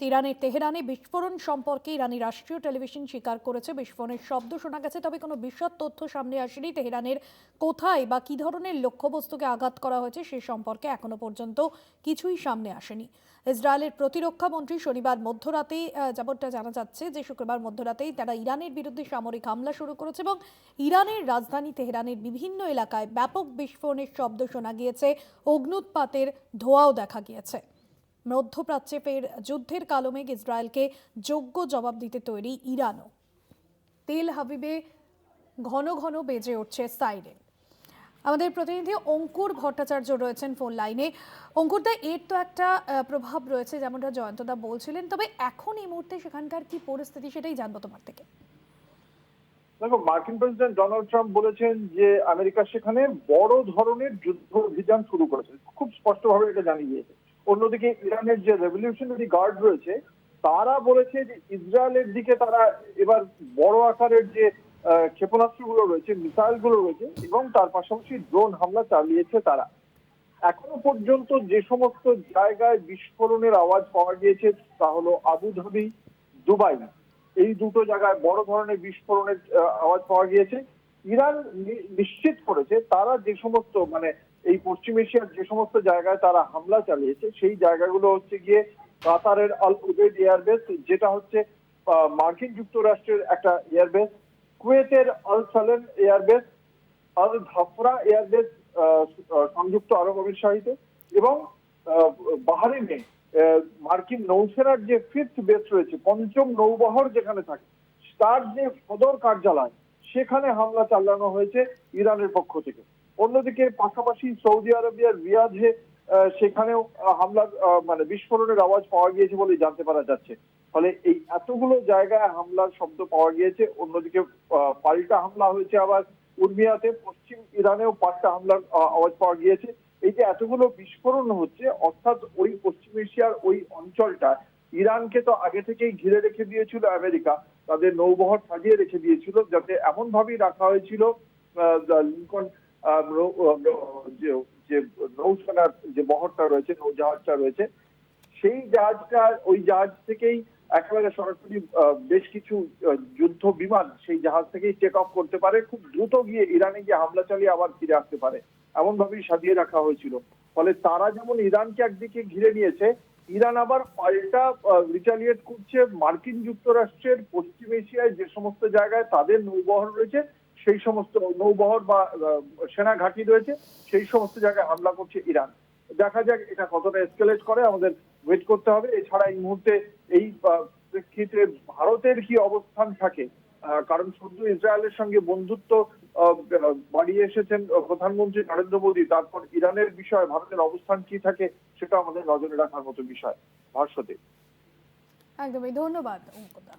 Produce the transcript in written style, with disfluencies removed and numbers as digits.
ইরানের তেহরানে বিস্ফোরণ সম্পর্কে ইরানি রাষ্ট্রীয় টেলিভিশন স্বীকার করেছে বিস্ফোরণের শব্দ শোনা গেছে, তবে কোনো বিশদ তথ্য সামনে আসেনি। তেহরানের কোথায় বা কী ধরনের লক্ষ্যবস্তুকে আঘাত করা হয়েছে সে সম্পর্কে এখনো পর্যন্ত কিছুই সামনে আসেনি। ইসরায়েলের প্রতিরক্ষা মন্ত্রী শনিবার মধ্যরাতেই, যেমনটা জানা যাচ্ছে যে শুক্রবার মধ্যরাতেই তারা ইরানের বিরুদ্ধে সামরিক হামলা শুরু করেছে এবং ইরানের রাজধানী তেহরানের বিভিন্ন এলাকায় ব্যাপক বিস্ফোরণের শব্দ শোনা গিয়েছে, অগ্ন্যুৎপাতের ধোঁয়াও দেখা গিয়েছে। মধ্যপ্রাচ্যে ফের যুদ্ধের কালমেঘ, ইসরায়েলকে যোগ্য জবাব দিতে তৈরি ইরানও। তেল হাবিবে ঘন ঘন বেজে উঠছে সাইরেন। আমাদের প্রতিনিধি অঙ্কুর ভট্টাচার্য রয়েছেন ফোন লাইনে। অঙ্কুরদা, এর তো একটা প্রভাব রয়েছে যেমনটা জয়ন্তদা বলছিলেন, তবে এখন এই মুহূর্তে সেখানকার কি পরিস্থিতি সেটাই জানবো তোমার থেকে। দেখো, মার্কিন প্রেসিডেন্ট ডোনাল্ড ট্রাম্প বলেছেন যে আমেরিকা সেখানে বড় ধরনের যুদ্ধ অভিযান শুরু করেছে, খুব স্পষ্টভাবে এটা জানিয়ে দিয়েছে। অন্যদিকে ইরানের যে রেভলিউশনারি গার্ড রয়েছে তারা বলেছে যে ইসরায়েলের দিকে তারা এবার বড় আকারের যে ক্ষেপণাস্ত্রগুলো রয়েছে, মিসাইল গুলো রয়েছে এবং তার পাশাপাশি ড্রোন হামলা চালিয়েছে তারা। এখনো পর্যন্ত যে সমস্ত জায়গায় বিস্ফোরণের আওয়াজ পাওয়া গিয়েছে তা হলো আবুধাবি, দুবাই, এই দুটো জায়গায় বড় ধরনের বিস্ফোরণের আওয়াজ পাওয়া গিয়েছে। ইরান নিশ্চিত করেছে তারা যে সমস্ত এই পশ্চিম এশিয়ার যে সমস্ত জায়গায় তারা হামলা চালিয়েছে সেই জায়গাগুলো হচ্ছে গিয়ে কাতারের আল উবেইদ এয়ারবেস, যেটা হচ্ছে মার্কিন যুক্তরাষ্ট্রের একটা এয়ারবেস, কুয়েতের আল সালেম এয়ারবেস, আল ধাফরা এয়ারবেস সংযুক্ত আরব আমিরাতে, এবং বাহরাইনে মার্কিন নৌসেনার যে ফিফথ বেস রয়েছে, পঞ্চম নৌবহর যেখানে থাকে তার যে সদর কার্যালয় সেখানে হামলা চালানো হয়েছে ইরানের পক্ষ থেকে। অন্যদিকে পাশাপাশি সৌদি আরবিয়ার রিয়াদে সেখানেও হামলার বিস্ফোরণের আওয়াজ পাওয়া গিয়েছে বলে জানতে পারা যাচ্ছে। ফলে এই এতগুলো জায়গায় হামলার শব্দ পাওয়া গিয়েছে। অন্যদিকে পাল্টা হামলা হয়েছে আবার উর্মিয়াতে, পশ্চিম ইরানেও পাল্টা হামলার আওয়াজ পাওয়া গিয়েছে। এই যে এতগুলো বিস্ফোরণ হচ্ছে, অর্থাৎ ওই পশ্চিম এশিয়ার ওই অঞ্চলটা ইরানকে তো আগে থেকেই ঘিরে রেখে দিয়েছিল আমেরিকা, তাদের নৌবহর সাজিয়ে রেখে দিয়েছিল, যাতে এমন ভাবেই রাখা হয়েছিল লিঙ্কন যে নৌসেনার যে বহরটা রয়েছে, নৌজাহাজটা রয়েছে, সেই জাহাজটা, ওই জাহাজ থেকেই একেবারে সরাসরি বেশ কিছু যুদ্ধ বিমান সেই জাহাজ থেকেই টেক অফ করতে পারে, খুব দ্রুত গিয়ে ইরানে গিয়ে হামলা চালিয়ে আবার ফিরে আসতে পারে, এমন ভাবেই সাজিয়ে রাখা হয়েছিল। ফলে তারা যেমন ইরানকে একদিকে ঘিরে নিয়েছে, ইরান আবার পাল্টা রিটালিয়েট করছে মার্কিন যুক্তরাষ্ট্রের পশ্চিম এশিয়ায় যে সমস্ত জায়গায় তাদের নৌবহর রয়েছে, সেই সমস্ত নৌবহর বা সেনা ঘাঁটি রয়েছে, সেই সমস্ত জায়গায় হামলা করছে ইরান। দেখা যাক এটা কতটা এসকেলেট করে, আমাদের ওয়েট করতে হবে। এছাড়া এই মুহূর্তে এই প্রেক্ষিতে ভারতের কি অবস্থান থাকে, কারণ সদ্য ইসরায়েলের সঙ্গে বন্ধুত্ব বাড়িয়ে এসেছেন প্রধানমন্ত্রী নরেন্দ্র মোদী, তারপর ইরানের বিষয়ে ভারতের অবস্থান কি থাকে সেটা আমাদের নজরে রাখার মতো বিষয়। ভাস্বতী, একদমই ধন্যবাদ অঙ্কুদা।